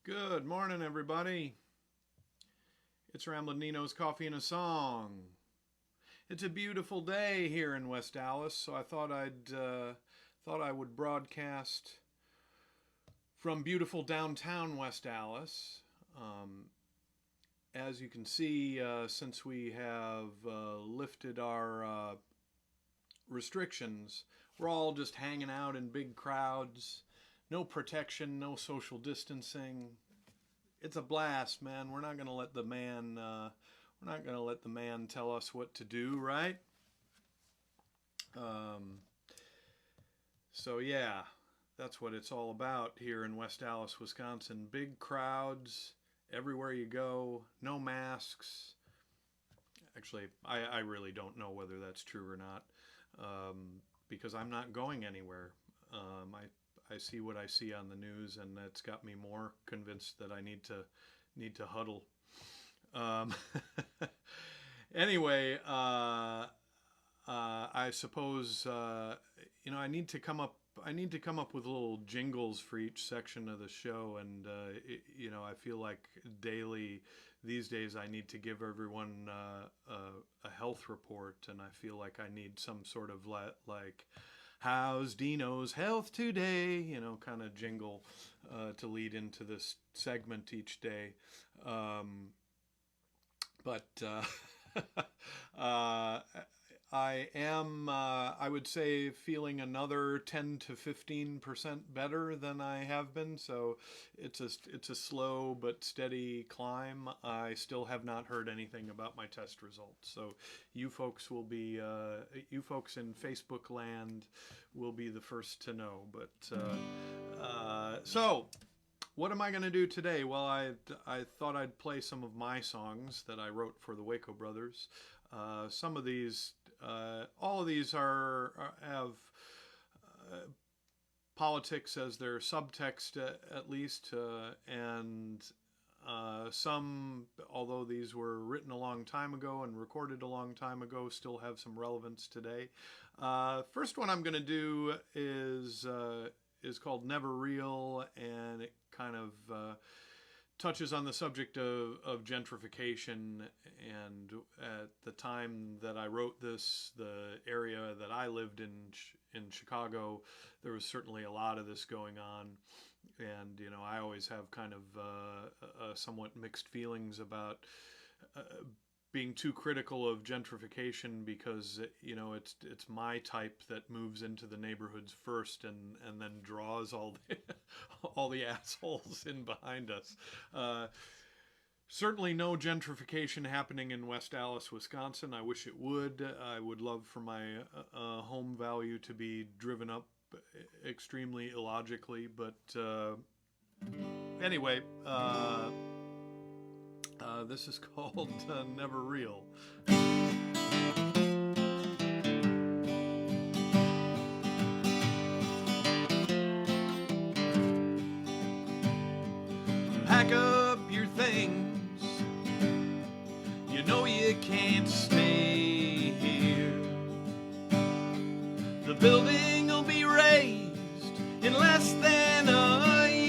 Good morning, everybody. It's Ramblin Deano's Coffee and a Song. It's a beautiful day here in West Dallas, so I thought I would broadcast from beautiful downtown West Dallas. As you can see, since we have lifted our restrictions, we're all just hanging out in big crowds. No protection, no social distancing. It's a blast, man. We're not gonna let the man. We're not gonna let the man tell us what to do, right? Um, so yeah, that's what it's all about here in West Dallas, Wisconsin. Big crowds everywhere you go. No masks. Actually, I really don't know whether that's true or not, because I'm not going anywhere. I see what I see on the news, and it's got me more convinced that I need to huddle. Um, anyway, I suppose I need to come up. I need to come up with little jingles for each section of the show, and I feel like daily these days I need to give everyone a health report, and I feel like I need some sort of like how's Dino's health today, kind of jingle to lead into this segment each day. But I am, I would say, feeling another 10 to 15% better than I have been. So it's a slow but steady climb. I still have not heard anything about my test results. So you folks in Facebook land will be the first to know. But so what am I going to do today? Well, I thought I'd play some of my songs that I wrote for the Waco Brothers. Some of these, all of these have politics as their subtext, at least, and some, although these were written a long time ago and recorded a long time ago, still have some relevance today. First one I'm going to do is called Never Real, and it kind of touches on the subject of gentrification. And at the time that I wrote this, the area that I lived in Chicago, there was certainly a lot of this going on. And I always have kind of somewhat mixed feelings about being too critical of gentrification, because it's my type that moves into the neighborhoods first and then draws all the assholes in behind us. Certainly no gentrification happening in West Dallas, Wisconsin. I wish it would. I would love for my home value to be driven up extremely illogically, but anyway. This is called Never Real. Pack up your things. You know you can't stay here. The building will be raised in less than a year.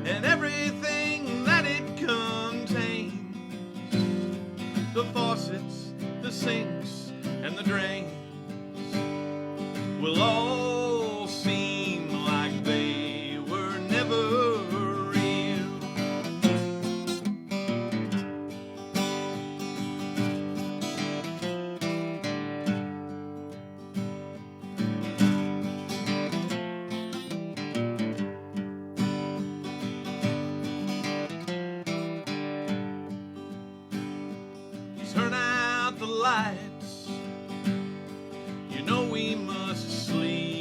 And everything that it contains, the faucets, the sinks, and the drains, will all seem like they were never real. Turn out the lights, we must sleep.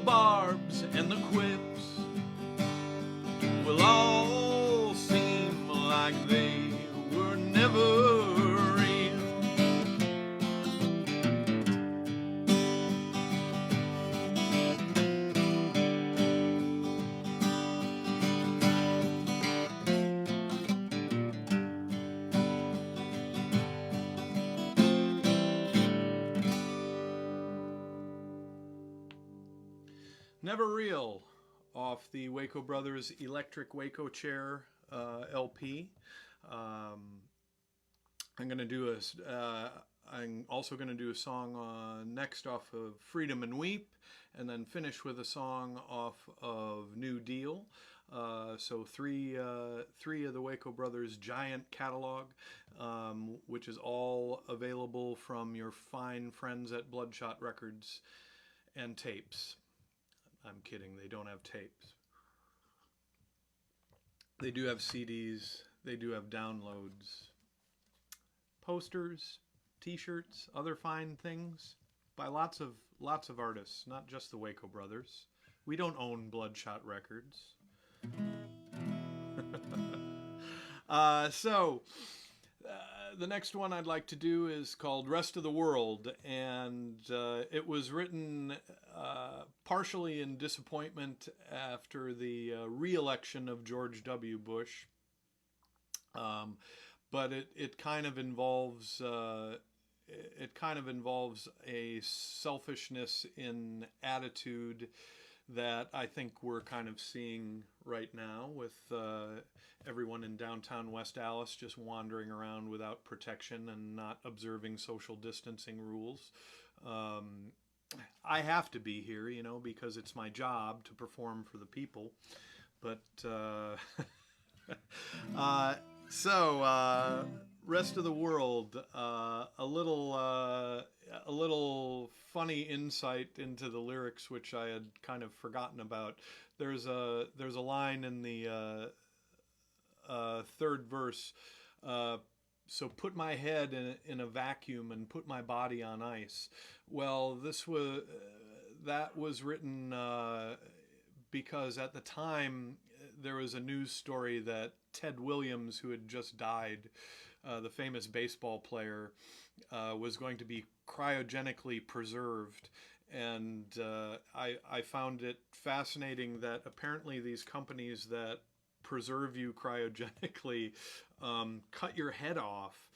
barbs and the quips will all seem like they were never real. Never Real, off the Waco Brothers Electric Waco Chair LP. I'm also going to do a song next off of Freedom and Weep, and then finish with a song off of New Deal. So three of the Waco Brothers giant catalog, which is all available from your fine friends at Bloodshot Records, and tapes. I'm kidding, they don't have tapes. They do have CDs, they do have downloads, posters, t-shirts, other fine things by lots of artists, not just the Waco Brothers. We don't own Bloodshot Records. The next one I'd like to do is called Rest of the World, and it was written partially in disappointment after the re-election of George W. Bush, but it kind of involves a selfishness in attitude that I think we're kind of seeing right now with everyone in downtown West Allis just wandering around without protection and not observing social distancing rules. I have to be here, because it's my job to perform for the people. But Rest of the World, a little funny insight into the lyrics, which I had kind of forgotten about. There's a line in the third verse. So put my head in a vacuum and put my body on ice. Well, that was written because at the time there was a news story that Ted Williams, who had just died, the famous baseball player, was going to be cryogenically preserved. And I found it fascinating that apparently these companies that preserve you cryogenically cut your head off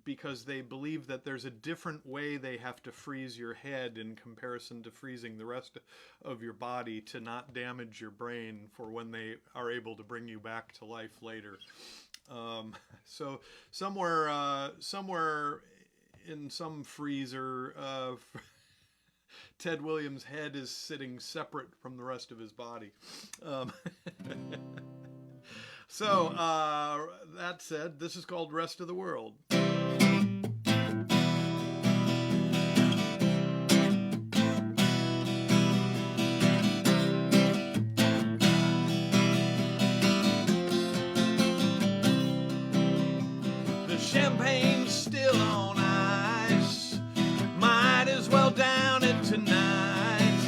because they believe that there's a different way they have to freeze your head in comparison to freezing the rest of your body to not damage your brain for when they are able to bring you back to life later. So somewhere in some freezer, Ted Williams' head is sitting separate from the rest of his body. So that said, this is called Rest of the World. The champagne's still on ice. Might as well down it tonight.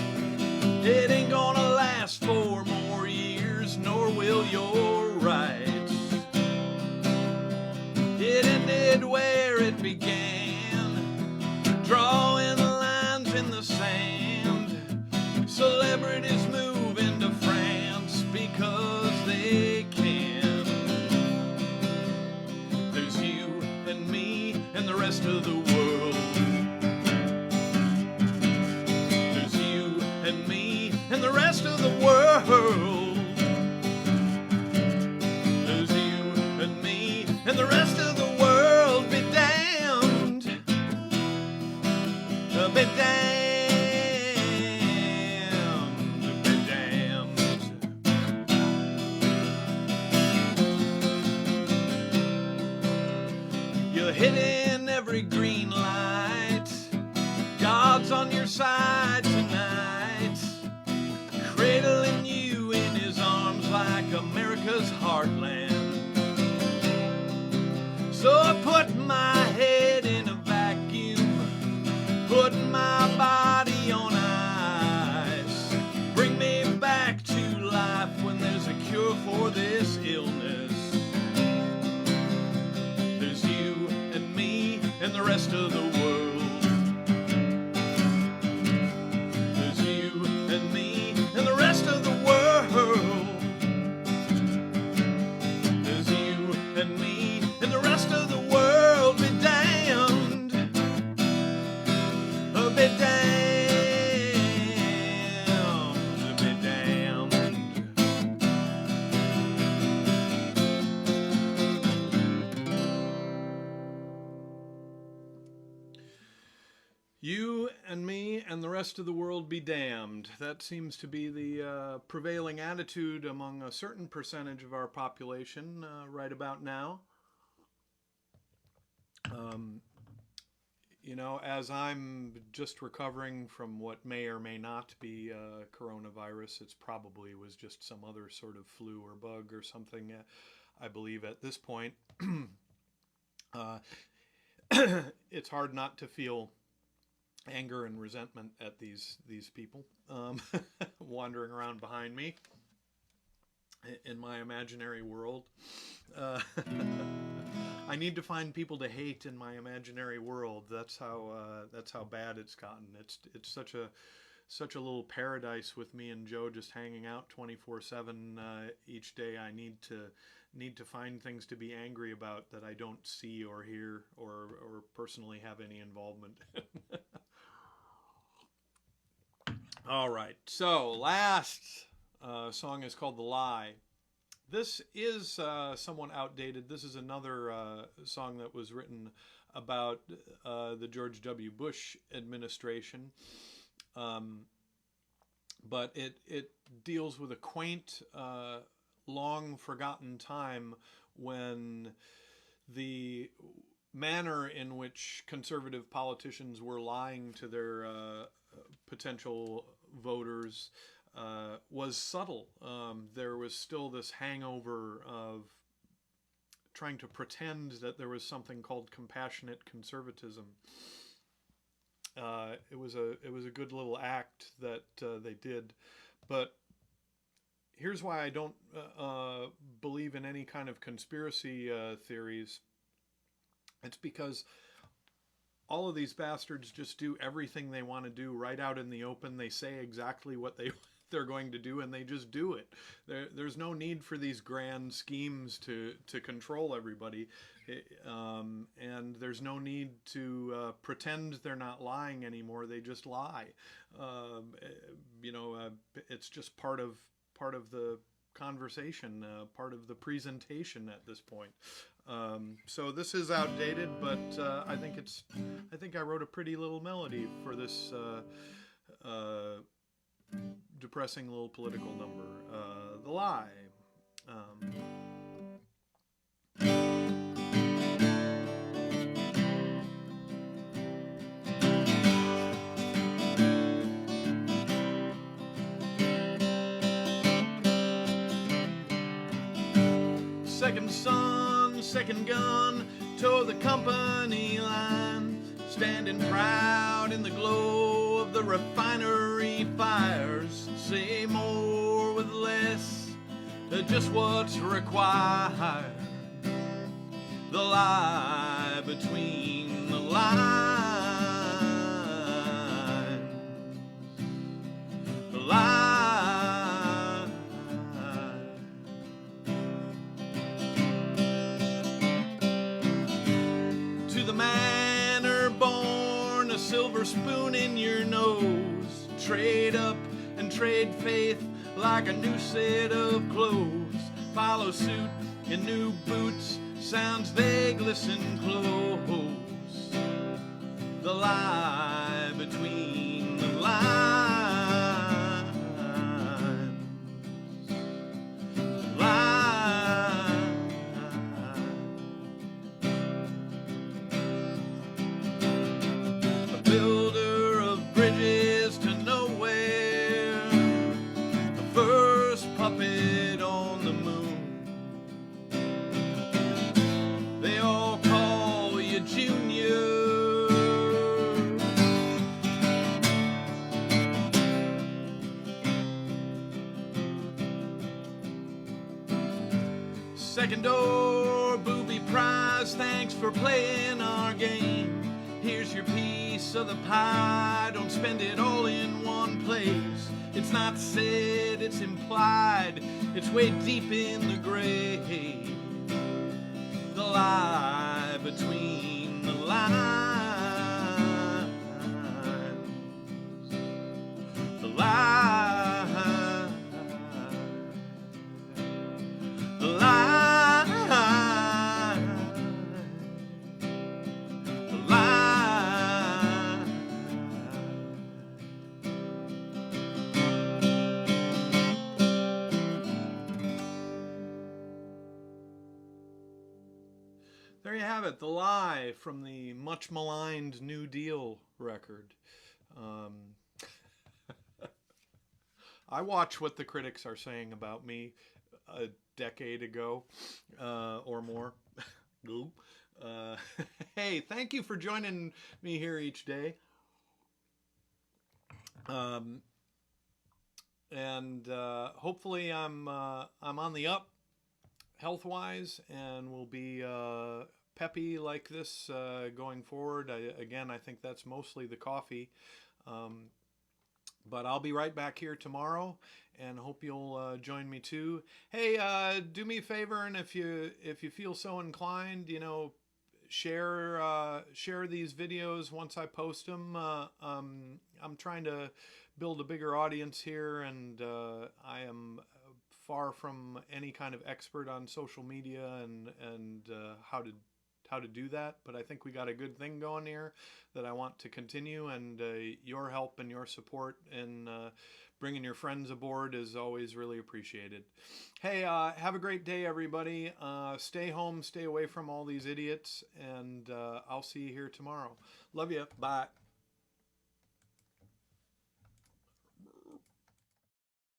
It ain't gonna last 4 more years, nor will your rights. It ended where it began, drawing lines in the sand. Celebrities move into France because they can. There's you and me and the rest of the world. There's you and me and the rest of the world. There's you and me and the rest of the world. Be damned. Be damned. Be damned. You're hitting every green light. God's on your side tonight, cradling you in his arms like America's heartland. So I put my head in a vacuum, put my body on ice. rest of the world. There's you and me and the rest of the world. There's you and me and the rest of the world. Be damned. Be damned. Be damned. You and me and the rest of the world be damned. That seems to be the prevailing attitude among a certain percentage of our population right about now. You know, as I'm just recovering from what may or may not be coronavirus, it's probably was just some other sort of flu or bug or something, I believe at this point. It's hard not to feel anger and resentment at these people wandering around behind me in my imaginary world. I need to find people to hate in my imaginary world. That's how bad it's gotten. It's such a little paradise with me and Joe just hanging out 24/7 each day. I need to find things to be angry about that I don't see or hear or personally have any involvement in. All right, so last song is called The Lie. This is somewhat outdated. This is another song that was written about the George W. Bush administration. But it deals with a quaint, long forgotten time when the manner in which conservative politicians were lying to their potential voters was subtle. There was still this hangover of trying to pretend that there was something called compassionate conservatism. It was a good little act that they did, but here's why I don't believe in any kind of conspiracy theories. It's because all of these bastards just do everything they want to do right out in the open. They say exactly what they're going to do, and they just do it. There's no need for these grand schemes to control everybody, and there's no need to pretend they're not lying anymore. They just lie. It's just part of the conversation, part of the presentation at this point. So this is outdated, but I think I wrote a pretty little melody for this depressing little political number, The Lie. Second son, second gun, toward the company line, standing proud in the glow of the refinery fires. Say more with less, just what's required. The lie between the lines. The lie. To the manor born, a silver spoon in your nose. Trade up and trade faith like a new set of clothes. Follow suit in new boots, sounds vague, listen close. The lie between the lines. The lie. A builder of bridges to nowhere, the first puppet on the moon. They all call you Junior. Second door, booby prize, thanks for playing our game. Here's your piece of the pie. Don't spend it all in one place. It's not said, it's implied. It's way deep in the grave. The lie between the lines. The lie. The lie. The lie. There you have it, The Lie from the much maligned New Deal record. I watch what the critics are saying about me a decade ago or more. Hey, thank you for joining me here each day. And hopefully I'm on the up health-wise, and will be peppy like this going forward. Again, I think that's mostly the coffee. But I'll be right back here tomorrow, and hope you'll join me too. Hey, do me a favor, and if you feel so inclined, you know, share these videos once I post them. I'm trying to build a bigger audience here, and I am far from any kind of expert on social media and how to do that, but I think we got a good thing going here that I want to continue, and your help and your support in bringing your friends aboard is always really appreciated. Hey, have a great day, everybody. Stay home, stay away from all these idiots, and I'll see you here tomorrow. Love you. Bye.